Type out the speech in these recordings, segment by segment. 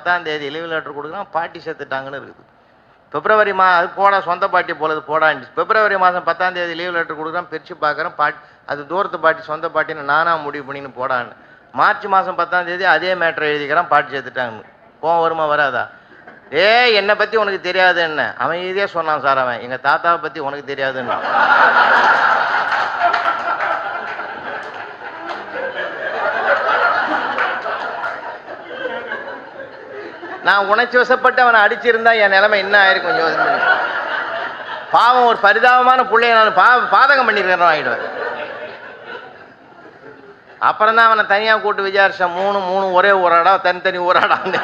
10ஆம் தேதி leave letter கொடுக்குறான், பாட்டி செத்துட்டாங்கன்னு இருக்குது. பிப்ரவரி அது போடா, சொந்த பாட்டி போலது போடான்னு. பிப்ரவரி மாதம் 10ஆம் தேதி லீவ் லெட்டர் கொடுக்குறான், பிரித்து பார்க்குறேன், அது தூரத்து பாட்டி சொந்த பாட்டின்னு நானாக முடிவு பண்ணின்னு போடான்னு. மார்ச் மாதம் 10ஆம் தேதி அதே மேட்டரை எழுதிக்கிறான், பாட்டி செத்துட்டாங்கன்னு. கோவம் வருமா வராதா? என்னை பற்றி உனக்கு தெரியாது என்ன? அவன் இதே சொன்னான் சார், அவன் எங்கள் தாத்தாவை பற்றி உனக்கு தெரியாதுன்னு. நான் உணர்ச்சி வசப்பட்டு அவனை அடிச்சிருந்தா என் நிலைமை என்ன ஆயிருக்கும் யோசனை பண்ணி. பாவம், ஒரு பரிதாபமான பிள்ளைய நான் பாதகம் பண்ணிருக்கேன் ஆகிடுவேன். அப்புறம் தான் அவனை தனியாக கூட்டு விசாரிச்சேன். மூணு ஒரே ஊராடா, தனித்தனி ஊராடான்னு.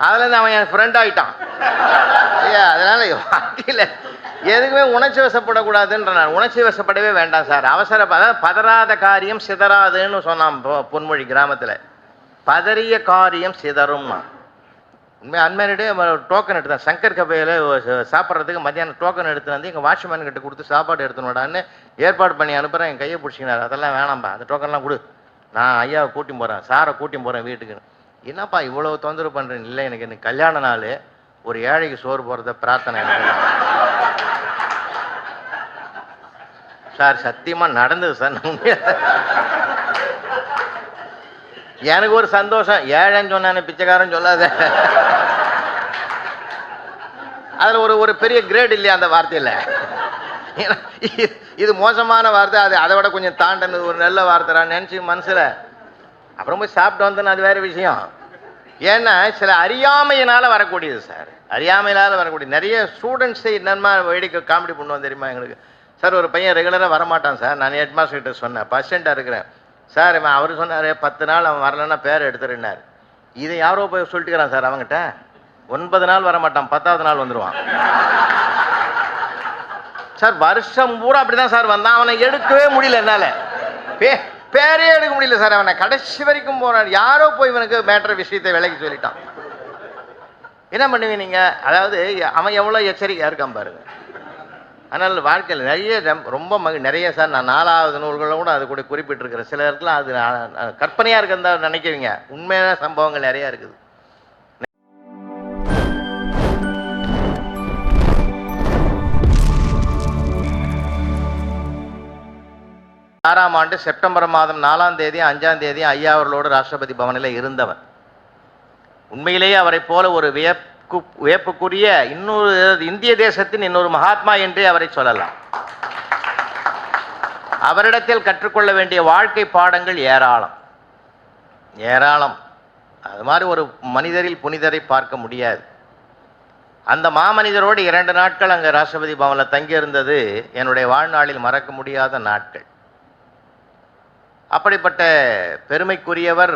அதுலேருந்து அவன் என் ஃப்ரெண்ட் ஆகிட்டான். ஐயா, அதனால வாழ்க்கையில் எதுக்குமே உணர்ச்சி வசப்படக்கூடாதுன்ற. நான் உணர்ச்சி வசப்படவே வேண்டாம் சார். அதாவது பதறாத காரியம் சிதறாதுன்னு சொன்னான் பொன்மொழி கிராமத்தில். பதறிய காரியம் சிதறும்னா. உண்மையாக அன்மேரிடே டோக்கன் எடுத்தேன். சங்கர் கபையில் சாப்பிட்றதுக்கு மத்தியானம் டோக்கன் எடுத்து வந்து எங்கள் வாட்ச்மேன் கிட்ட கொடுத்து சாப்பாடு எடுத்துனோடான்னு ஏற்பாடு பண்ணி அனுப்புகிறேன். என் கையை பிடிச்சிக்கினார். அதெல்லாம் வேணாம்பா, அந்த டோக்கன்லாம் கொடு, நான் ஐயாவை கூட்டி போகிறேன், சாரை கூட்டி போகிறேன் வீட்டுக்கு. என்னப்பா இவ்வளோ தொந்தரவு பண்ணுறேன்? இல்லை, எனக்கு கல்யாண நாள், ஒரு ஏழைக்கு சோறு போகிறத பிரார்த்தனை சார். சத்தியமாக நடந்தது சார். எனக்கு ஒரு சந்தோஷம், ஏழைன்னு சொன்னானே பிச்சைக்காரன் சொல்லாத. அதில் ஒரு பெரிய கிரேட் இல்லையா அந்த வார்த்தையில்? இது மோசமான வார்த்தை, அதை விட கொஞ்சம் தாண்டனது ஒரு நல்ல வார்த்தை நினச்சி மனசில். அப்புறம் போய் சாப்பிட்டு வந்தேன்னு அது வேறு விஷயம். ஏன்னா சில அறியாமையினால் வரக்கூடியது சார். அறியாமையினால் வரக்கூடிய நிறைய ஸ்டூடெண்ட்ஸை என்னமா வேடிக்கை காமெடி பண்ணுவோம் தெரியுமா எங்களுக்கு. சார், ஒரு பையன் ரெகுலராக வரமாட்டான் சார். நான் ஹெட் மாஸ்டர் கிட்ட சொன்னேன், பர்சென்ட்டாக இருக்கிறேன் சார். அவர் சொன்னார் 10 நாள் அவன் வரலன்னா பேர் எடுத்துருன்னார். இதை யாரோ போய் சொல்லிட்டுக்கிறான் சார் அவங்ககிட்ட. 9 நாள் வரமாட்டான், 10ஆவது நாள் வந்துடுவான் சார். வருஷம் பூரா அப்படிதான் சார் வந்தான். அவனை எடுக்கவே முடியல என்னால். பேரே எடுக்க முடியல சார். அவனை கடைசி வரைக்கும் போனான். யாரோ போய் இவனுக்கு மேட்டர் விஷயத்தை விலைக்கு சொல்லிட்டான். என்ன பண்ணுவீங்க நீங்கள்? அதாவது அவன் எவ்வளோ எச்சரிக்கையாக இருக்கான் பாருங்க. அதனால் வாழ்க்கையில் நிறைய ரொம்ப நிறைய சார். நான் 4வது நூல்களை கூட அது கூட குறிப்பிட்டிருக்கிறேன். சில இடத்துல அது கற்பனையாக இருக்கிறதா நினைக்கிறீங்க, உண்மையான சம்பவங்கள் நிறையா இருக்குது. 6ஆம் ஆண்டு செப்டம்பர் மாதம் 4ஆம் தேதி 5ஆம் தேதி ஐயா அவர்களோடு ராஷ்டிரபதி பவனில் இருந்தவன். உண்மையிலேயே அவரை போல ஒரு வியப்புக்குரிய இன்னொரு இந்திய தேசத்தின் இன்னொரு மகாத்மா என்றே அவரை சொல்லலாம். அவரிடத்தில் கற்றுக்கொள்ள வேண்டிய வாழ்க்கை பாடங்கள் ஏராளம் ஏராளம். அது மாதிரி ஒரு மனிதரில் புனிதரை பார்க்க முடியாது. அந்த மாமனிதரோடு 2 நாட்கள் அங்கே ராஷ்டிரபதி பவனில் தங்கியிருந்தது என்னுடைய வாழ்நாளில் மறக்க முடியாத நாட்கள். அப்படிப்பட்ட பெருமைக்குரியவர்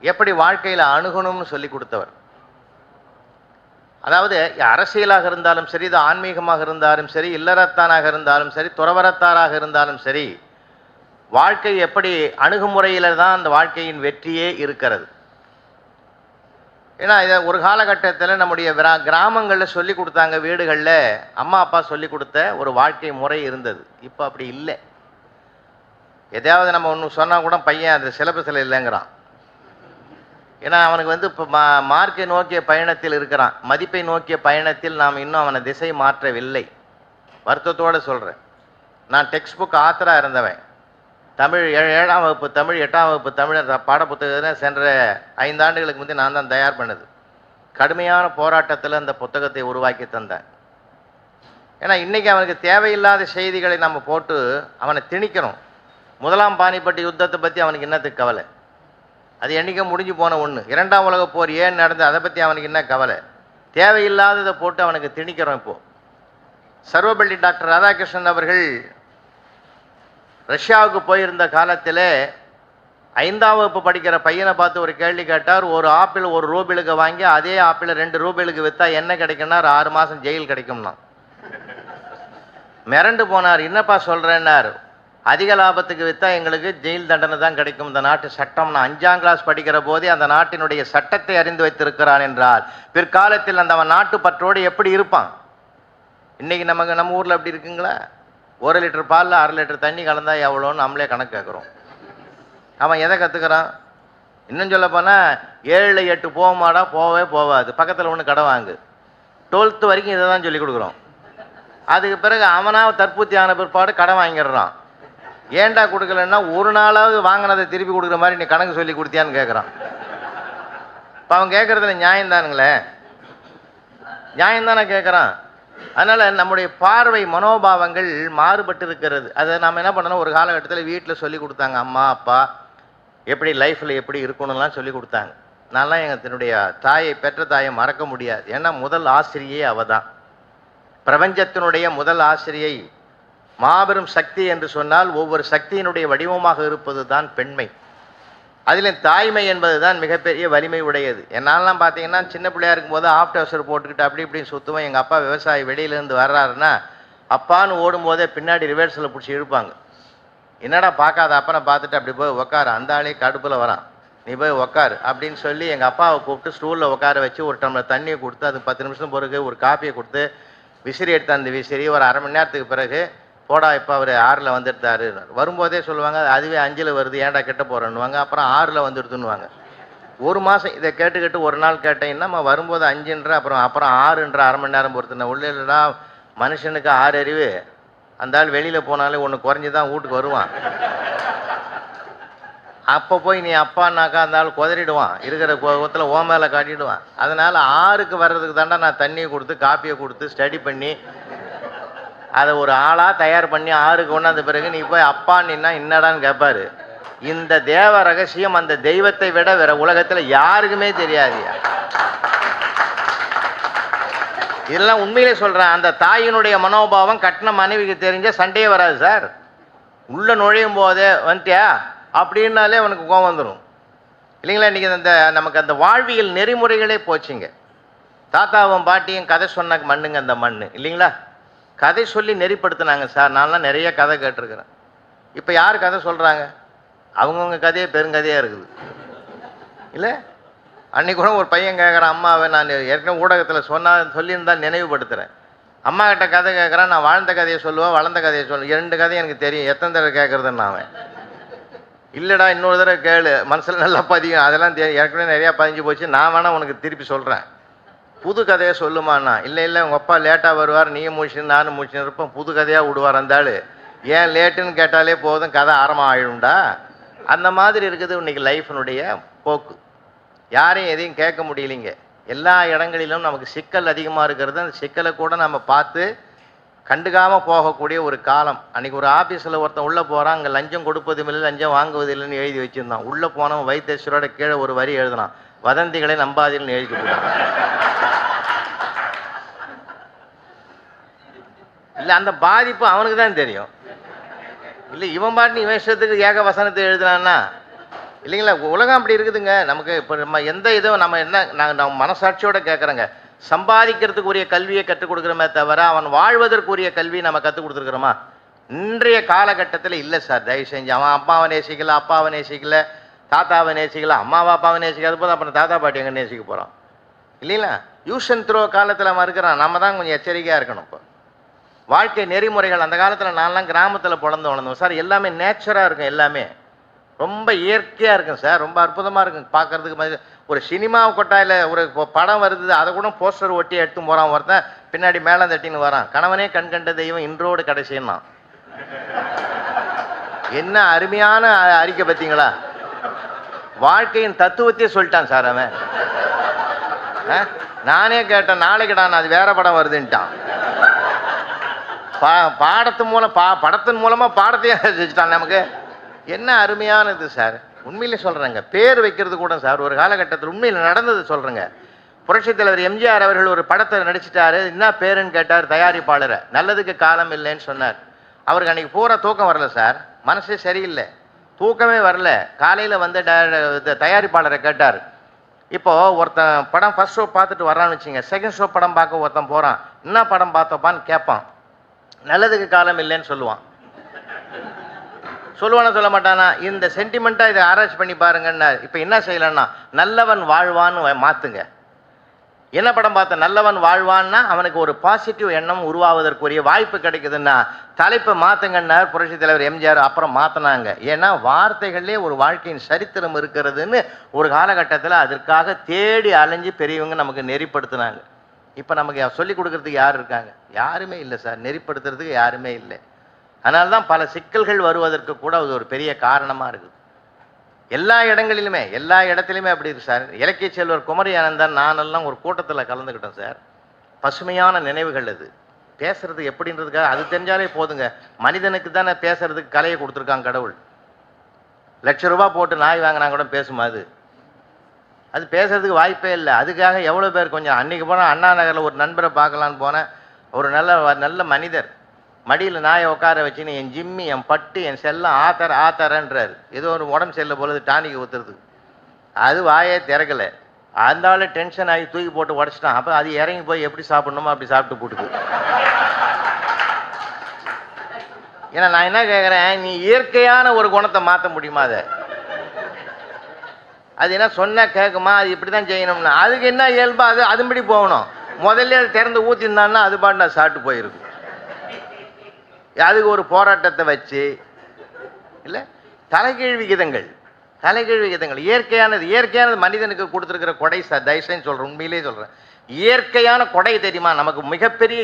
எப்படி வாழ்க்கையில் அணுகணும்னு சொல்லி கொடுத்தவர். அதாவது அரசியலாக இருந்தாலும் சரி, இது ஆன்மீகமாக இருந்தாலும் சரி, இல்லறத்தானாக இருந்தாலும் சரி, துறவரத்தாராக இருந்தாலும் சரி, வாழ்க்கை எப்படி அணுகுமுறையில் தான் அந்த வாழ்க்கையின் வெற்றியே இருக்கிறது. ஏன்னா இதை ஒரு காலகட்டத்தில் நம்முடைய கிராமங்களில் சொல்லி கொடுத்தாங்க, வீடுகளில் அம்மா அப்பா சொல்லி கொடுத்த ஒரு வாழ்க்கை முறை இருந்தது. இப்போ அப்படி இல்லை. எதையாவது நம்ம ஒன்று சொன்னால் கூட பையன் அது சிலபஸில் இல்லைங்கிறான். ஏன்னா அவனுக்கு இப்போ மார்க்கை நோக்கிய பயணத்தில் இருக்கிறான். மதிப்பை நோக்கிய பயணத்தில் நாம் இன்னும் அவனை திசை மாற்றவில்லை. வருத்தத்தோடு சொல்கிறேன். நான் டெக்ஸ்ட் புக் ஆத்தராக இருந்தவன். தமிழ் 7ஆம் வகுப்பு தமிழ், 8ஆம் வகுப்பு தமிழ் பாடப்புத்தகத்தை சென்ற 5 ஆண்டுகளுக்கு முந்தைய நான் தான் தயார் பண்ணது. கடுமையான போராட்டத்தில் அந்த புத்தகத்தை உருவாக்கி தந்தேன். ஏன்னா இன்றைக்கி அவனுக்கு தேவையில்லாத செய்திகளை நம்ம போட்டு அவனை திணிக்கணும். 1ஆம் பானிபட்டு யுத்தத்தை பற்றி அவனுக்கு என்னத்துக்கு கவலை? அது என்றைக்கு முடிஞ்சு போன ஒன்று. 2ஆம் உலகப் போர் ஏன் நடந்தது அதை பற்றி அவனுக்கு என்ன கவலை? தேவையில்லாததை போட்டு அவனுக்கு திணிக்கிறோம். இப்போது சர்வபள்ளி டாக்டர் ராதாகிருஷ்ணன் அவர்கள் ரஷ்யாவுக்கு போயிருந்த காலத்தில் 5ஆம் வகுப்பு படிக்கிற பையனை பார்த்து ஒரு கேள்வி கேட்டார். ஒரு ஆப்பிள் 1 ரூபாய்க்கு வாங்கி அதே ஆப்பிள் 2 ரூபாய்க்கு விற்றா என்ன கிடைக்கும்னா 6 மாதம் ஜெயில் கிடைக்கும்னா. மிரண்டு போனார். என்னப்பா சொல்கிறேன்னார். அதிக லாபத்துக்கு விற்றா எங்களுக்கு ஜெயில் தண்டனை தான் கிடைக்கும். இந்த நாட்டு சட்டம். நான் 5ஆம் கிளாஸ் படிக்கிற போதே அந்த நாட்டினுடைய சட்டத்தை அறிந்து வைத்திருக்கிறான் என்றால் பிற்காலத்தில் அந்த நாட்டு பற்றோடு எப்படி இருப்பான்? இன்றைக்கி நம்ம ஊரில் அப்படி இருக்குங்களா? 1 லிட்டர் பாலில் 1/2 லிட்டர் தண்ணி கலந்தால் எவ்வளோன்னு நம்மளே கணக்கு கேட்குறோம். அவன் எதை கற்றுக்கிறான்? இன்னும் சொல்ல போனால் 7 8 போகமாடா, போகவே போகாது. பக்கத்தில் ஒன்று கடை வாங்கு. 12th வரைக்கும் இதை தான் சொல்லி கொடுக்குறோம். அதுக்கு பிறகு அவனாக தற்பூர்த்தி ஆன பிற்பாடு கடை வாங்கிடுறான். ஏன்டா கொடுக்கலன்னா, ஒரு நாளாவது வாங்கினதை திருப்பி கொடுக்குற மாதிரி நீ கணக்கு சொல்லி கொடுத்தியான்னு கேட்குறான். இப்போ அவன் கேட்குறதுல நியாயம்தானுங்களே, நியாயம்தானே கேட்குறான். அதனால் நம்முடைய பார்வை மனோபாவங்கள் மாறுபட்டு இருக்கிறது. அதை நம்ம என்ன பண்ணணும், ஒரு காலகட்டத்தில் வீட்டில் சொல்லி கொடுத்தாங்க. அம்மா அப்பா எப்படி லைஃப்பில் எப்படி இருக்கணும்லாம் சொல்லி கொடுத்தாங்க. நான்லாம் தன்னுடைய தாயை, பெற்ற தாயை மறக்க முடியாது. ஏன்னா முதல் ஆசிரியை அவ தான். பிரபஞ்சத்தினுடைய முதல் ஆசிரியை. மாபெரும் சக்தி என்று சொன்னால் ஒவ்வொரு சக்தியினுடைய வடிவமாக இருப்பது தான் பெண்மை. அதில் தாய்மை என்பது தான் மிகப்பெரிய வலிமை உடையது. என்னாலாம் பார்த்தீங்கன்னா சின்ன பிள்ளையா இருக்கும்போது ஆஃப்டர் அவசர் போட்டுக்கிட்டு அப்படி இப்படின்னு சுற்றுவோம். எங்கள் அப்பா விவசாயி வெளியிலேருந்து வர்றாருன்னா அப்பான்னு ஓடும்போதே பின்னாடி ரிவர்ஸில் பிடிச்சி இழுப்பாங்க. என்னடா பார்க்காத அப்பனை பார்த்துட்டு அப்படி போய் உக்காரு, அந்த ஆளே கடுப்பில் வரான், நீ போய் உக்காரு அப்படின்னு சொல்லி எங்கள் அப்பாவை கூப்பிட்டு ஸ்டூலில் உட்கார வச்சு ஒரு டம்ளர் தண்ணியை கொடுத்து, அது 10 நிமிஷம் பிறகு ஒரு காப்பியை கொடுத்து, விசிறி எடுத்து அந்த விசிறி ஒரு அரை மணி நேரத்துக்கு பிறகு போடா இப்போ அவர் 6ல் வந்துடுத்தாரு. வரும்போதே சொல்லுவாங்க அதுவே 5ல் வருது, ஏன்டா கெட்ட போகிறேன்னுவாங்க. அப்புறம் 6ல் வந்துடுதுன்னுவாங்க. ஒரு மாதம் இதை கேட்டுக்கிட்டு ஒரு நாள் கேட்டேன், என்னம்மா வரும்போது 5ன்ற அப்புறம் 6ன்ற அரை மணி நேரம் பொறுத்துன உள்ளே இல்லைடா, மனுஷனுக்கு 6 அறிவு. அந்த ஆள் வெளியில் போனாலே ஒன்று குறைஞ்சி தான் வீட்டுக்கு வருவான். அப்போ போய் நீ அப்பான்னாக்கா அந்த ஆள் குதறிடுவான், இருக்கிற கோபத்தில் ஓ மேலே காட்டிடுவான். அதனால் 6க்கு வர்றதுக்கு தாண்டா நான் தண்ணியை கொடுத்து காப்பியை கொடுத்து ஸ்டடி பண்ணி அதை ஒரு ஆளாக தயார் பண்ணி 6க்கு கொண்டாந்த பிறகு நீ போய் அப்பான்னா என்னடான்னு கேட்பாரு. இந்த தேவ ரகசியம் அந்த தெய்வத்தை விட வேற உலகத்தில் யாருக்குமே தெரியாதுயா. இதெல்லாம் உண்மையிலே சொல்கிறேன். அந்த தாயினுடைய மனோபாவம் கட்டின மனைவிக்கு தெரிஞ்ச சண்டையே வராது சார். உள்ளே நுழையும் போதே வந்துட்டியா அப்படின்னாலே அவனுக்கு கோபம் வந்துடும் இல்லைங்களா. இன்றைக்கி அந்த நமக்கு அந்த வாழ்வியல் நெறிமுறைகளே போச்சுங்க. தாத்தாவும் பாட்டியும் கதை சொன்ன மண்ணுங்க அந்த மண் இல்லைங்களா. கதை சொல்லி நெறிப்படுத்தினாங்க சார். நான்லாம் நிறைய கதை கேட்டிருக்கிறேன். இப்போ யார் கதை சொல்கிறாங்க? அவங்கவுங்க கதையே பெருங்கதையாக இருக்குது இல்லை. அன்றைக்கி கூட ஒரு பையன் கேட்குறான் அம்மாவை, நான் ஏற்கனவே ஊடகத்தில் சொல்லியிருந்தால் நினைவுபடுத்துகிறேன். அம்மா கிட்ட கதை கேட்குறான், நான் வாழ்ந்த கதையை சொல்லுவேன், வளர்ந்த கதையை சொல்லுவேன். 2 கதையும் எனக்கு தெரியும், எத்தனை தடவை கேட்குறதுன்னு அவன். இல்லைடா இன்னொரு தடவை கேளு, மனசில் நல்லா பதியும், அதெல்லாம் ஏற்கனவே நிறையா பதிஞ்சு போச்சு, நான் வேணால் உனக்கு திருப்பி சொல்கிறேன், புது கதையை சொல்லுமாண்ணா. இல்லை இல்லை உங்கள் அப்பா லேட்டாக வருவார், நீயும் முடிச்சுன்னு நானும் முடிச்சுன்னு இருப்போம், புது கதையாக விடுவார் அந்த ஆள். ஏன் லேட்டுன்னு கேட்டாலே போதும், கதை ஆரம்பம் ஆகிடும்டா. அந்த மாதிரி இருக்குது இன்றைக்கி லைஃபினுடைய போக்கு. யாரையும் எதையும் கேட்க முடியலைங்க. எல்லா இடங்களிலும் நமக்கு சிக்கல் அதிகமாக இருக்கிறது. அந்த சிக்கலை கூட நம்ம பார்த்து கண்டுக்காமல் போகக்கூடிய ஒரு காலம். அன்றைக்கி ஒரு ஆஃபீஸில் ஒருத்தன் உள்ளே போகிறான், அங்கே லஞ்சம் கொடுப்பதும் இல்லை லஞ்சம் வாங்குவது இல்லைன்னு எழுதி வச்சுருந்தான். உள்ளே போனவன் வைத்தேஸ்வரோட கீழே ஒரு வரி எழுதினான், வதந்திகளை நம்பாதீங்கன்னு எழுதி போட்டான். இல்லை அந்த பாதிப்பு அவனுக்கு தான் தெரியும். இல்லை இவன் பாட்டு இவன் இஷ்டத்துக்கு ஏக வசனத்தை எழுதுனான்னா இல்லைங்களா. உலகம் அப்படி இருக்குதுங்க. நமக்கு இப்போ நம்ம எந்த இதுவும் நம்ம என்ன நம்ம மனசாட்சியோடு கேட்குறோங்க. சம்பாதிக்கிறதுக்கு உரிய கல்வியை கற்றுக் கொடுக்குறோமே தவிர அவன் வாழ்வதற்குரிய கல்வியை நம்ம கற்றுக் கொடுத்துருக்குறோமா? இன்றைய காலகட்டத்தில் இல்லை சார். தயவு செஞ்சு அவன் அம்மாவை நேசிக்கல, அப்பாவை நேசிக்கல, தாத்தாவை நேசிக்கல, அம்மாவை அப்பாவை நேசிக்காத போது அப்புறம் தாத்தா பாட்டி எங்கே நேசிக்க போகிறோம் இல்லைங்களா. யூஸ் அண்ட் த்ரோ காலத்தில் அவன் இருக்கிறான். நம்ம தான் கொஞ்சம் எச்சரிக்கையாக இருக்கணும். இப்போ வாழ்க்கை நெறிமுறைகள் அந்த காலத்தில் நான்லாம் கிராமத்தில் பிறந்து வளர்ந்தோம் சார். எல்லாமே நேச்சுராக இருக்கும், எல்லாமே ரொம்ப இயற்கையாக இருக்கும் சார். ரொம்ப அற்புதமாக இருக்கும் பார்க்குறதுக்கு. ஒரு சினிமா கொட்டாயில் ஒரு படம் வருது, அதை கூட போஸ்டர் ஒட்டி எடுத்து போகிறான் ஒருத்தன், பின்னாடி மேலே தட்டின்னு வரான், கணவனே கண் கண்ட தெய்வம் இன்றோடு கடைசின்னா. என்ன அருமையான அறிக்கை பார்த்தீங்களா. வாழ்க்கையின் தத்துவத்தையே சொல்லிட்டான் சார் அவன். நானே கேட்டேன், நாளைக்குடா நான் அது வேற படம் வருதுன்ட்டான். படத்தின் மூலமாக பாடத்தையே வச்சுட்டான் நமக்கு. என்ன அருமையானது சார். உண்மையிலே சொல்கிறேங்க. பேர் வைக்கிறது கூட சார் ஒரு காலகட்டத்தில் உண்மையில் நடந்தது சொல்கிறேங்க. புரட்சித் தலைவர் எம்ஜிஆர் அவர்கள் ஒரு படத்தை நடிச்சிட்டாரு. என்ன பேருன்னு கேட்டார் தயாரிப்பாளரை. நல்லதுக்கு காலம் இல்லைன்னு சொன்னார். அவருக்கு அன்றைக்கி பூரா தூக்கம் வரல சார். மனசே சரியில்லை, தூக்கமே வரல. காலையில் வந்து தயாரிப்பாளரை கேட்டார். இப்போது ஒருத்தன் படம் ஃபர்ஸ்ட் ஷோ பார்த்துட்டு வர்றான்னு வச்சுங்க, செகண்ட் ஷோ படம் பார்க்க ஒருத்தன் போகிறான். என்ன படம் பார்த்தப்பான்னு கேட்பான். நல்லதுக்கு காலம் இல்லைன்னு சொல்லுவான். சொல்லுவானா சொல்ல மாட்டானா? இந்த சென்டிமெண்ட்டாக இதை ஆராய்ச்சி பண்ணி பாருங்கன்னா இப்போ என்ன செய்யலான்னா நல்லவன் வாழ்வான்னு மாற்றுங்க. என்ன படம் பார்த்த நல்லவன் வாழ்வான்னா அவனுக்கு ஒரு பாசிட்டிவ் எண்ணம் உருவாவதற்குரிய வாய்ப்பு கிடைக்குதுன்னா தலைப்பை மாற்றுங்கன்னார் புரட்சி தலைவர் எம்ஜிஆர். அப்புறம் மாற்றினாங்க. ஏன்னா வார்த்தைகள்லேயே ஒரு வாழ்க்கையின் சரித்திரம் இருக்கிறதுன்னு ஒரு காலகட்டத்தில் அதற்காக தேடி அலைஞ்சு பெரியவங்க நமக்கு நெறிப்படுத்தினாங்க. இப்போ நமக்கு சொல்லிக் கொடுக்கறதுக்கு யார் இருக்காங்க? யாருமே இல்லை சார். நெறிப்படுத்துறதுக்கு யாருமே இல்லை. அதனால தான் பல சிக்கல்கள் வருவதற்கு கூட அது ஒரு பெரிய காரணமாக இருக்குது. எல்லா இடங்களிலுமே எல்லா இடத்துலையுமே அப்படி இருக்கு சார். இலக்கிய செல்வர் குமரி ஆனந்தன் நானெல்லாம் ஒரு கூட்டத்தில் கலந்துக்கிட்டோம் சார். பசுமையான நினைவுகள் அது. பேசுறது எப்படின்றதுக்காக அது தெரிஞ்சாலே போதுங்க. மனிதனுக்கு தானே பேசுறதுக்கு கலையை கொடுத்துருக்காங்க கடவுள். ₹1,00,000 போட்டு நாய் வாங்கினா கூட பேசுமா? அது பேசுறதுக்கு வாய்ப்பே இல்லை. அதுக்காக எவ்வளோ பேர் கொஞ்சம் அன்னைக்கு போனால் அண்ணா நகரில் ஒரு நண்பரை பார்க்கலான்னு போனேன். ஒரு நல்ல மனிதர் மடியில் நாயை உட்கார வச்சுன்னு என் ஜிம்மி என் பட்டு என் செல்லம் ஆத்தரன்றார். ஏதோ ஒரு உடம்பு செல்ல பொழுது டானிக்கு ஊற்றுறதுக்கு. அது வாயே திறக்கலை. அந்த ஆள் டென்ஷன் ஆகி தூக்கி போட்டு உடச்சிட்டான். அப்போ அது இறங்கி போய் எப்படி சாப்பிடணுமோ அப்படி சாப்பிட்டு போட்டுது. ஏன்னா நான் என்ன கேட்குறேன், நீ இயற்கையான ஒரு குணத்தை மாற்ற முடியுமா? அது என்ன சொன்னால் கேட்குமா? அது இப்படி தான் செய்யணும்னா அதுக்கு என்ன இயல்பா அது அதுபடி போகணும். முதல்ல அது திறந்து ஊற்றிருந்தான்னா அது பாட்டு நான் சாப்பிட்டு போயிருக்கு. அதுக்கு ஒரு போராட்டத்தை வச்சு இல்லை தலைகீழ் விகிதங்கள் இயற்கையானது மனிதனுக்கு கொடுத்துருக்கிற கொடை சார். தயவுசெய்து சொல்கிறேன், உண்மையிலே சொல்கிறேன். இயற்கையான கொடை தெரியுமா? நமக்கு மிகப்பெரிய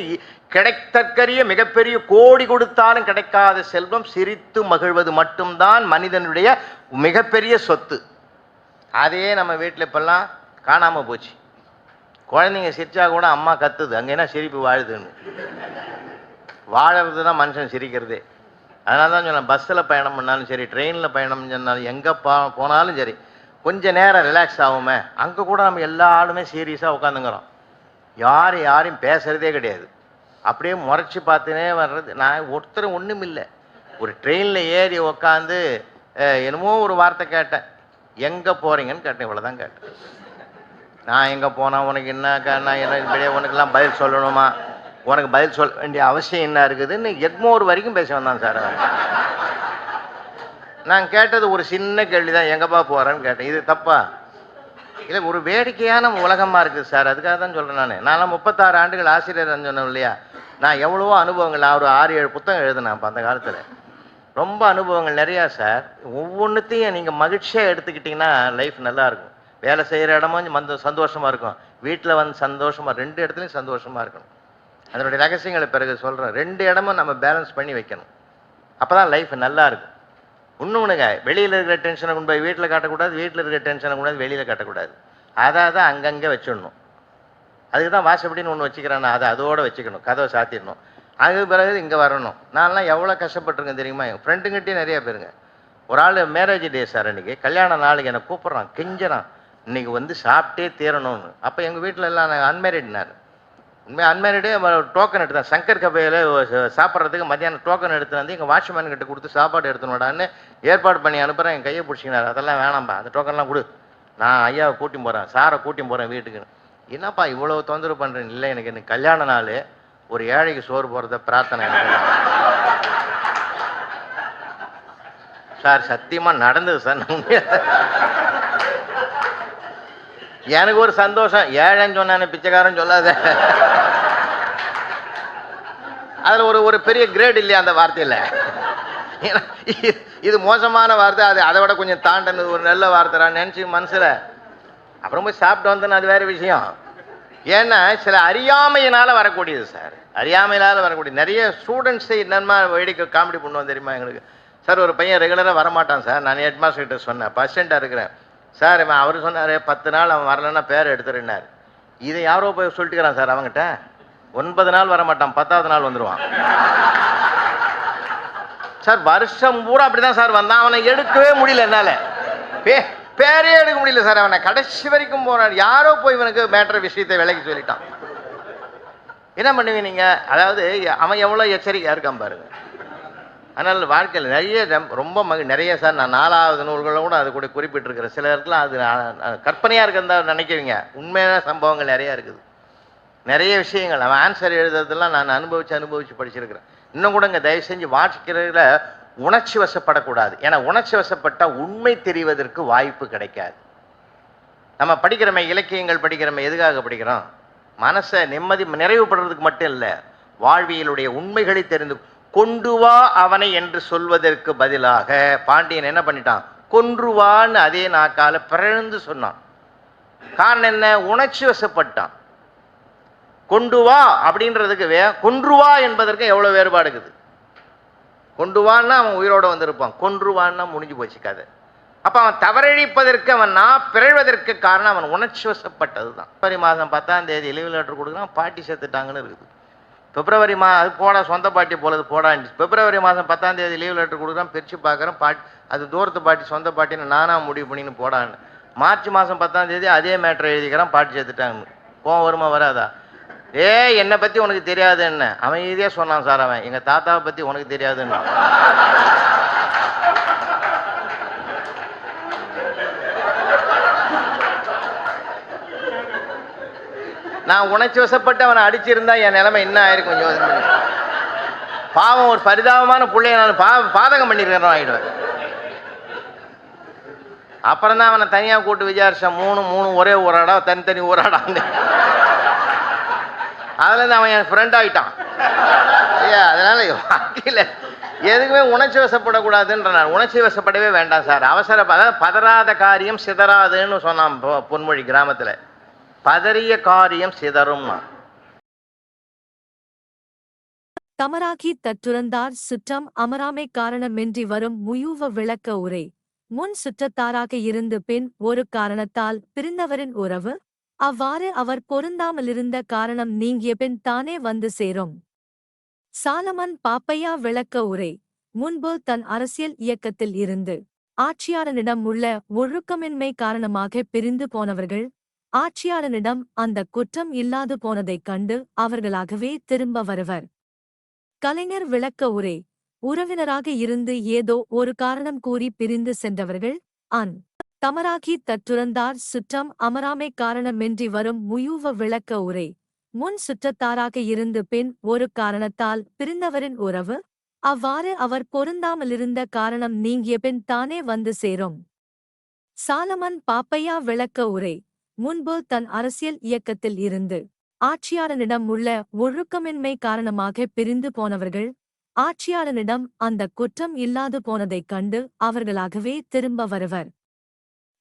கிடைத்தற்கரிய மிகப்பெரிய கோடி கொடுத்தாலும் கிடைக்காத செல்வம் சிரித்து மகிழ்வது மட்டும்தான் மனிதனுடைய மிகப்பெரிய சொத்து. அதே நம்ம வீட்டில் இப்பெல்லாம் காணாமல் போச்சு. குழந்தைங்க சிரிச்சா கூட அம்மா கத்துது, அங்கே என்ன சிரிப்பு வாழுதுன்னு. வாழறது தான் மனுஷன் சிரிக்கிறதே. அதனால தான் சொன்னேன், பஸ்ஸில் பயணம் பண்ணாலும் சரி, ட்ரெயினில் பயணம் சொன்னாலும், எங்கே போனாலும் சரி, கொஞ்சம் நேரம் ரிலாக்ஸ் ஆகுமே. அங்கே கூட நம்ம எல்லா ஆளுமே சீரியஸாக உட்காந்துங்கிறோம். யாரையும் பேசுகிறதே கிடையாது. அப்படியே முறைச்சி பார்த்துனே வர்றது. நான் ஒருத்தரும் ஒன்றும் இல்லை. ஒரு ட்ரெயினில் ஏறி உக்காந்து என்னமோ ஒரு வார்த்தை கேட்டேன். எங்கே போகிறீங்கன்னு கேட்டேன். இவ்வளோதான் கேட்டேன். நான் எங்கே போனால் உனக்கு என்ன இப்படியே உனக்கெல்லாம் பதில் சொல்லணுமா? உனக்கு பதில் சொல்ல வேண்டிய அவசியம் என்ன இருக்குதுன்னு எக்மோர் வரைக்கும் பேச வந்தான் சார். நான் கேட்டது ஒரு சின்ன கேள்வி தான், எங்கப்பா போகிறேன்னு கேட்டேன். இது தப்பா இல்லை? ஒரு வேடிக்கையான உலகமாக இருக்குது சார். அதுக்காக தான் சொல்கிறேன். நான்லாம் 36 ஆண்டுகள் ஆசிரியர் சொன்னேன் இல்லையா? நான் எவ்வளவோ அனுபவங்கள், நான் ஒரு 6-7 புத்தகம் எழுதினேன் அப்போ அந்த காலத்தில். ரொம்ப அனுபவங்கள் நிறையா சார். ஒவ்வொன்றுத்தையும் நீங்கள் மகிழ்ச்சியாக எடுத்துக்கிட்டிங்கன்னா லைஃப் நல்லாயிருக்கும். வேலை செய்கிற இடமும் சந்தோஷமாக இருக்கும், வீட்டில் வந்து சந்தோஷமாக, 2 இடத்துலையும் சந்தோஷமாக இருக்கணும். அதனுடைய ரகசியங்களை பிறகு சொல்கிறேன். 2 இடமும் நம்ம பேலன்ஸ் பண்ணி வைக்கணும். அப்போ தான் லைஃப் நல்லா இருக்கும். இன்னொன்றுங்க, வெளியில் இருக்கிற டென்ஷனை கொண்டு போய் வீட்டில் காட்டக்கூடாது, வீட்டில் இருக்கிற டென்ஷனை கொண்டு வெளியில் காட்டக்கூடாது. அதை அங்கங்கே வச்சிடணும். அதுக்கு தான் வாசப்படின்னு ஒன்று வச்சுக்கிறேன்னா அதோடு வச்சுக்கணும், கதவை சாத்திடணும். அதுக்கு பிறகு இங்கே வரணும். நான்லாம் எவ்வளோ கஷ்டப்பட்டுருக்கேன் தெரியுமா? என் ஃப்ரெண்டுங்கிட்டே நிறையா பேருங்க. ஒரு ஆள் மேரேஜ் டே சார், அன்றைக்கி கல்யாண நாளுக்கு என்னை கூப்பிட்றான், கெஞ்சுறான், இன்றைக்கி வந்து சாப்பிட்டே தீரணும்னு. அப்போ எங்கள் வீட்டில் எல்லாம் நான் அன்மேரிட்னார். உண்மையாக அன்மேரிடே டோக்கன் எடுத்தேன். சங்கர் கபையில் சாப்பிட்றதுக்கு மத்தியானம் டோக்கன் எடுத்து வந்து எங்கள் வாட்ச்மேன் கிட்ட கொடுத்து சாப்பாடு எடுத்துனோடான்னு ஏற்பாடு பண்ணி அனுப்புகிறேன். என் கையை பிடிச்சிக்கினார். அதெல்லாம் வேணாம்பா, அந்த டோக்கன்லாம் கொடு, நான் ஐயாவை கூட்டி போகிறேன், சாரை கூட்டி போகிறேன் வீட்டுக்கு. என்னப்பா இவ்வளோ தொந்தரவு பண்ணுறேன்? இல்லை, எனக்கு கல்யாண நாள், ஒரு ஏழைக்கு சோறு போகிறத பிரார்த்தனை சார். சத்தியமாக நடந்தது சார். எனக்கு ஒரு சந்தோஷம், ஏழைன்னு சொன்னானே பிச்சைக்காரன் சொல்லாத. அதில் ஒரு பெரிய கிரேட் இல்லையா அந்த வார்த்தையில்? இது மோசமான வார்த்தை, அதை விட கொஞ்சம் தாண்டனது ஒரு நல்ல வார்த்தை நினச்சி மனசில். அப்புறம் போய் சாப்பிட்டு வந்தேன்னு அது வேறு விஷயம். ஏன்னா சில அறியாமையினால் வரக்கூடியது சார். அறியாமையினால் வரக்கூடிய நிறைய ஸ்டூடெண்ட்ஸை என்னமா வேடிக்கை காமெடி பண்ணுவோம் தெரியுமா எங்களுக்கு? சார் ஒரு பையன் ரெகுலராக வரமாட்டான் சார். நான் ஹெட் மாஸ்டர் கிட்ட சொன்னேன், பர்சென்ட்டாக இருக்கிறேன் சார். அவர் சொன்னார் 10 நாள் அவன் வரலன்னா பேர் எடுத்துருன்னார். இதை யாரோ போய் சொல்லிட்டுக்கிறான் சார் அவங்ககிட்ட. 9 நாள் வரமாட்டான், 10ஆவது நாள் வந்துடுவான் சார். வருஷம் பூரா அப்படிதான் சார் வந்தான். அவனை எடுக்கவே முடியல என்னால். பேரே எடுக்க முடியல சார். அவனை கடைசி வரைக்கும் போனார். யாரோ போய் இவனுக்கு மேட்ரு விஷயத்தை விலைக்கு சொல்லிட்டான். என்ன பண்ணுவீங்க நீங்கள்? அதாவது அவன் எவ்வளோ எச்சரிக்கையாக இருக்கான் பாருங்க. அதனால் வாழ்க்கையில் நிறைய ரொம்ப நிறைய சார். நான் 4வது நூல்களை கூட அது கூட குறிப்பிட்டிருக்கிறேன். சில இடத்துல அது கற்பனையாக இருக்கிறதா நினைக்கிறீங்க, உண்மையான சம்பவங்கள் நிறையா இருக்குது. நிறைய விஷயங்கள் அவன் ஆன்சர் எழுதுறதெல்லாம் நான் அனுபவித்து படிச்சிருக்கிறேன். இன்னும் கூட இங்கே தயவு செஞ்சு வாசிக்கிறதுல உணர்ச்சி வசப்படக்கூடாது. ஏன்னா உணர்ச்சி வசப்பட்டால் உண்மை தெரிவதற்கு வாய்ப்பு கிடைக்காது. நம்ம படிக்கிறோமே, இலக்கியங்கள் படிக்கிறோமே, எதுக்காக படிக்கிறோம்? மனசை நிறைவுபடுறதுக்கு மட்டும் இல்லை, வாழ்வியலுடைய உண்மைகளை தெரிந்து கொண்டு வா அவனை என்று சொல்வதற்கு பதிலாக பாண்டியன் என்ன பண்ணிட்டான்? கொன்றுவான்னு அதே நாக்கால பிறழ்ந்து சொன்னான். காரணம் என்ன? உணர்ச்சி வசப்பட்டான். கொண்டு வா அப்படின்றதுக்கு கொன்றுவா என்பதற்கு எவ்வளவு வேறுபாடு இருக்குது. கொண்டு வான்னா அவன் உயிரோட வந்திருப்பான், கொன்றுவான்னா முடிஞ்சு போச்சு கதை. அப்ப அவன் தவறழிப்பதற்கு, அவன் பிறழ்வதற்கு காரணம் அவன் உணர்ச்சி வசப்பட்டதுதான். பிப்ரவரி மாதம் 10ஆம் தேதி லீவ் லெட்டர் கொடுக்குறான், பாட்டி செத்துட்டாங்கன்னு இருக்குது. பிப்ரவரி அது போடா, சொந்த பாட்டி போலது போடான்னு. பிப்ரவரி மாதம் 10ஆம் தேதி லீவ் லெட்டர் கொடுக்குறான், பிரித்து பார்க்குறேன், பாட்டி அது தூரத்து பாட்டி சொந்த பாட்டின்னு நானா முடிவு பண்ணின்னு போடான்னு. மார்ச் மாதம் 10ஆம் தேதி அதே மேட்டரை எழுதிக்கிறான், பாட்டி செத்துட்டாங்கன்னு. கோவம் வருமா வராதா? என்னை பற்றி உனக்கு தெரியாது என்ன? அவன் இதே சொன்னான் சார், அவன் எங்கள் தாத்தாவை பற்றி உனக்கு தெரியாதுன்னு. நான் உணர்ச்சி வசப்பட்டு அவனை அடிச்சிருந்தா என் நிலைமை என்ன ஆயிருக்கும் யோசனை பண்ணி. பாவம், ஒரு பரிதாபமான பிள்ளைய நான் பாதகம் பண்ணிருக்கிறேன் ஆகிடுவேன். அப்புறம் தான் அவனை தனியாக கூட்டு விசாரிச்சேன். மூணு ஒரே ஊராடா, தனித்தனி ஊராடான்னு. அதுலேருந்து அவன் என் ஃப்ரெண்ட் ஆகிட்டான். ஐயா, அதனால வாழ்க்கையில் எதுக்குமே உணர்ச்சி வசப்படக்கூடாதுன்ற. நான் உணர்ச்சி வசப்படவே வேண்டாம் சார். அதாவது பதறாத காரியம் சிதறாதுன்னு சொன்னான் பொன்மொழி கிராமத்தில். பதறிய காரியம் சிதறும்னா. தமராகி தற்றுறந்தார் சுற்றம் அமராமை காரணமின்றி வரும் முயூவ விளக்க உரை. முன் சுற்றத்தாராக இருந்து பின் ஒரு காரணத்தால் பிரிந்தவரின் உறவு, அவ்வாறு அவர் பொருந்தாமலிருந்த காரணம் நீங்கிய பின் தானே வந்து சேரும். சாலமன் பாப்பையா விளக்க உரை. முன்பு தன் அரசியல் இயக்கத்தில் இருந்து ஆட்சியாளனிடம் உள்ள ஒழுக்கமின்மை காரணமாக பிரிந்து போனவர்கள் ஆட்சியாளனிடம் அந்த குற்றம் இல்லாது போனதைக் கண்டு அவர்களாகவே திரும்ப வருவர். கலைஞர் விளக்க உரை. உறவினராக இருந்து ஏதோ ஒரு காரணம் கூறி பிரிந்து சென்றவர்கள் தமராகி தற்றுறந்தார் சுற்றம் அமராமை காரணமின்றி வரும் முயூவ விளக்க உரை. முன் சுற்றத்தாராக இருந்து பின் ஒரு காரணத்தால் பிரிந்தவரின் உறவு, அவ்வாறு அவர் பொருந்தாமலிருந்த காரணம் நீங்கிய பின் தானே வந்து சேரும். சாலமன் பாப்பையா விளக்க உரை. முன்பு தன் அரசியல் இயக்கத்தில் இருந்து ஆட்சியாளனிடம் உள்ள ஒழுக்கமின்மை காரணமாக பிரிந்து போனவர்கள் ஆட்சியாளனிடம் அந்த குற்றம் இல்லாது போனதைக் கண்டு அவர்களாகவே திரும்ப வருவர்.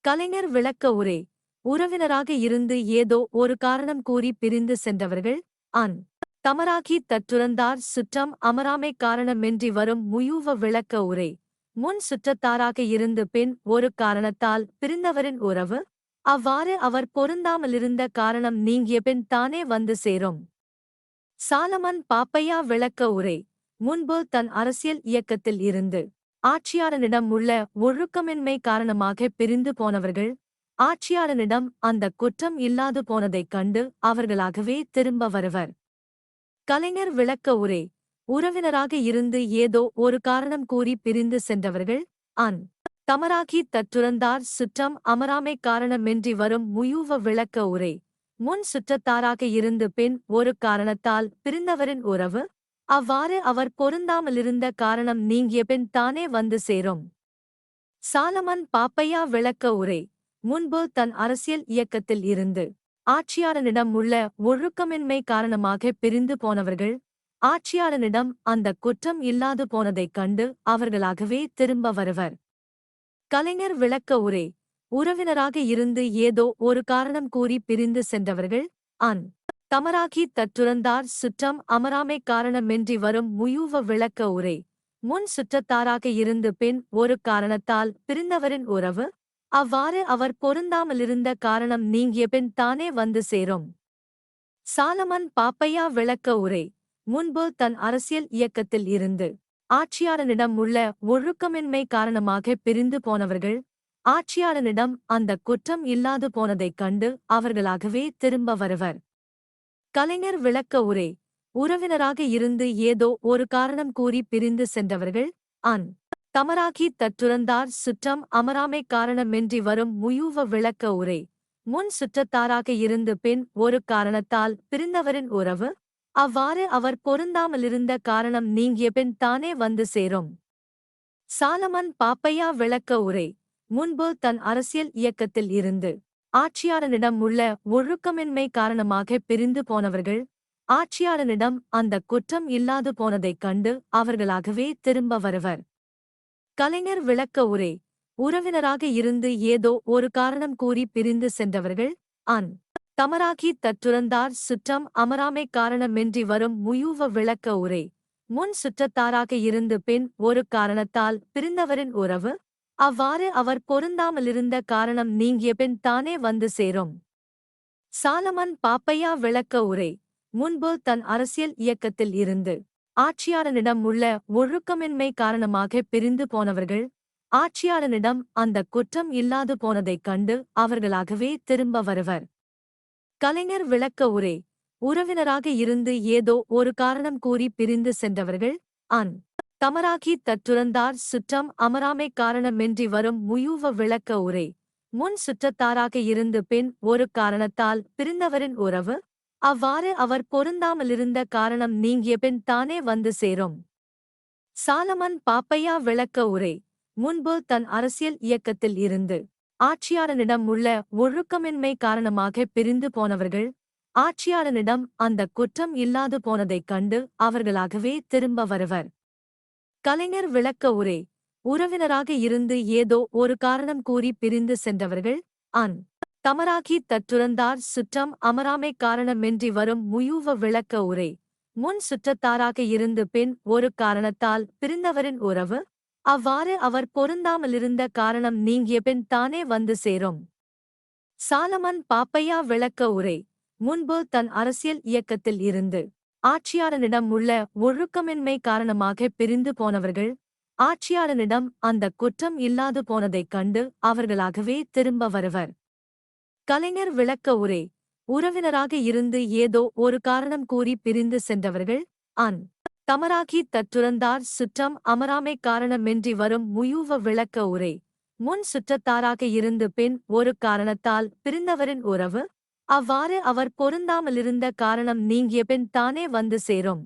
கலைஞர் விளக்க உரை. உறவினராக இருந்து ஏதோ ஒரு காரணம் கூறி பிரிந்து சென்றவர்கள் தமராகி தற்றுறந்தார் சுற்றம் அமராமை காரணமின்றி வரும் முயூவ விளக்க உரை. முன் சுற்றத்தாராக இருந்து பின் ஒரு காரணத்தால் பிரிந்தவரின் உறவு, அவ்வாறு அவர் பொருந்தாமலிருந்த காரணம் நீங்கிய பின் தானே வந்து சேரும். சாலமன் பாப்பையா விளக்க உரை. முன்பு தன் அரசியல் இயக்கத்தில் இருந்து ஆட்சியாளனிடம் உள்ள ஒழுக்கமின்மை காரணமாக பிரிந்து போனவர்கள் ஆட்சியாளனிடம் அந்த குற்றம் இல்லாது போனதைக் கண்டு அவர்களாகவே திரும்ப வருவர். கலைஞர் விளக்க உரை. உறவினராக இருந்து ஏதோ ஒரு காரணம் கூறி பிரிந்து சென்றவர்கள் தமராகி தற்றுறந்தார் சுற்றம் அமராமை காரணமின்றி வரும் முயூவ விளக்க உரை. முன் சுற்றத்தாராக இருந்து பின் ஒரு காரணத்தால் பிரிந்தவரின் உறவு, அவ்வாறு அவர் பொருந்தாமலிருந்த காரணம் நீங்கிய பின் தானே வந்து சேரும். சாலமன் பாப்பையா விளக்க உரை. முன்பு தன் அரசியல் இயக்கத்தில் இருந்து ஆட்சியாளனிடம் உள்ள ஒழுக்கமின்மை காரணமாக பிரிந்து போனவர்கள் ஆட்சியாளனிடம் அந்த குற்றம் இல்லாது போனதைக் கண்டு அவர்களாகவே திரும்ப வருவர். கலைஞர் விளக்க உரை. உறவினராக இருந்து ஏதோ ஒரு காரணம் கூறி பிரிந்து சென்றவர்கள் தமராகி தற்றுறந்தார் சுற்றம் அமராமை காரணமின்றி வரும் முயூவ விளக்க உரை. முன் சுற்றத்தாராக இருந்து பின் ஒரு காரணத்தால் பிரிந்தவரின் உறவு, அவ்வாறு அவர் பொருந்தாமலிருந்த காரணம் நீங்கிய பின் தானே வந்து சேரும். சாலமன் பாப்பையா விளக்க உரை. முன்பு தன் அரசியல் இயக்கத்தில் இருந்து ஆட்சியாளனிடம் உள்ள ஒழுக்கமின்மை காரணமாக பிரிந்து போனவர்கள் ஆட்சியாளனிடம் அந்த குற்றம் இல்லாது போனதைக் கண்டு அவர்களாகவே திரும்ப வருவர். கலைஞர் விளக்க உரை. உறவினராக இருந்து ஏதோ ஒரு காரணம் கூறி பிரிந்து சென்றவர்கள் தமராகி தற்றுறந்தார் சுற்றம் அமராமை காரணமின்றி வரும் முயூவ விளக்க உரை. முன் சுற்றத்தாராக இருந்து பின் ஒரு காரணத்தால் பிரிந்தவரின் உறவு, அவ்வாறு அவர் பொருந்தாமலிருந்த காரணம் நீங்கிய பின் தானே வந்து சேரும். சாலமன் பாப்பையா விளக்க உரை. முன்பு தன் அரசியல் இயக்கத்தில் இருந்து ஆட்சியாளனிடம் உள்ள ஒழுக்கமின்மை காரணமாக பிரிந்து போனவர்கள் ஆட்சியாளனிடம் அந்த குற்றம் இல்லாது போனதைக் கண்டு அவர்களாகவே திரும்ப வருவர். கலைஞர் விளக்க உரை. உறவினராக இருந்து ஏதோ ஒரு காரணம் கூறி பிரிந்து சென்றவர்கள் அன் தமராகி தற்றுறந்தார் சுற்றம் அமராமை காரணமின்றி வரும் முயூவ விளக்க உரை. முன் சுற்றத்தாராக இருந்து பின் ஒரு காரணத்தால் பிரிந்தவரின் உறவு அவ்வாறு அவர் பொருந்தாமலிருந்த காரணம் நீங்கிய பின் தானே வந்து சேரும். சாலமன் பாப்பையா விளக்க உரை. முன்பு தன் அரசியல் இயக்கத்தில் இருந்து ஆட்சியாளனிடம் உள்ள ஒழுக்கமின்மை காரணமாக பிரிந்து போனவர்கள் ஆட்சியாளனிடம் அந்த குற்றம் இல்லாது போனதைக் கண்டு அவர்களாகவே திரும்ப வருவர். கலைஞர் விளக்க உரை. உறவினராக இருந்து ஏதோ ஒரு காரணம் கூறி பிரிந்து சென்றவர்கள் அன் தமராகி தற்றுறந்தார் சுற்றம் அமராமை காரணமின்றி வரும் முயூவ விளக்க உரை. முன் சுற்றத்தாராக இருந்து பின் ஒரு காரணத்தால் பிரிந்தவரின் உறவு அவ்வாறு அவர் பொருந்தாமலிருந்த காரணம் நீங்கிய பின் தானே வந்து சேரும். சாலமன் பாப்பையா விளக்க உரை. முன்பு தன் அரசியல் இயக்கத்தில் இருந்து ஆட்சியாளனிடம் உள்ள ஒழுக்கமின்மை காரணமாக பிரிந்து போனவர்கள் ஆட்சியாளனிடம் அந்த குற்றம் இல்லாது போனதைக் கண்டு அவர்களாகவே திரும்ப வருவர். கலைஞர் விளக்க உரை. உறவினராக இருந்து ஏதோ ஒரு காரணம் கூறி பிரிந்து சென்றவர்கள் அன் தமராகி தற்றுறந்தார் சுற்றம் அமராமை காரணமின்றி வரும் முயூவ விளக்க உரை. முன் சுற்றத்தாராக இருந்து பின் ஒரு காரணத்தால் பிரிந்தவரின் உறவு அவ்வாறு அவர் பொருந்தாமலிருந்த காரணம் நீங்கிய பின் தானே வந்து சேரும். சாலமன் பாப்பையா விளக்க உரை. முன்பு தன் அரசியல் இயக்கத்தில் இருந்து ஆட்சியாளனிடம் உள்ள ஒழுக்கமின்மை காரணமாக பிரிந்து போனவர்கள் ஆட்சியாளனிடம் அந்த குற்றம் இல்லாது போனதைக் கண்டு அவர்களாகவே திரும்ப வருவர். கலைஞர் விளக்க உரை. உறவினராக இருந்து ஏதோ ஒரு காரணம் கூறி பிரிந்து சென்றவர்கள் அன் தமராகி தற்றுறந்தார் சுற்றம் அமராமை காரணமின்றி வரும் முயூவ விளக்க உரை. முன் சுற்றத்தாராக இருந்து பின் ஒரு காரணத்தால் பிரிந்தவரின் உறவு அவ்வாறு அவர் பொருந்தாமலிருந்த காரணம் நீங்கிய பின் தானே வந்து சேரும்.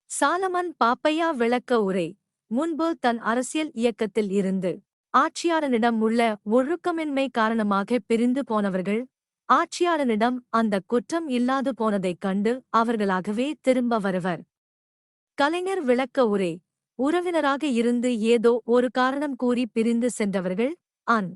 சாலமன் பாப்பையா விளக்க உரை. முன்பு தன் அரசியல் இயக்கத்தில் இருந்து ஆட்சியாளனிடம் உள்ள ஒழுக்கமின்மை காரணமாக பிரிந்து போனவர்கள் ஆட்சியாளனிடம் அந்த குற்றம் இல்லாது போனதைக் கண்டு அவர்களாகவே திரும்ப வருவர். கலைஞர் விளக்க உரை. உறவினராக இருந்து ஏதோ ஒரு காரணம் கூறி பிரிந்து சென்றவர்கள் அன்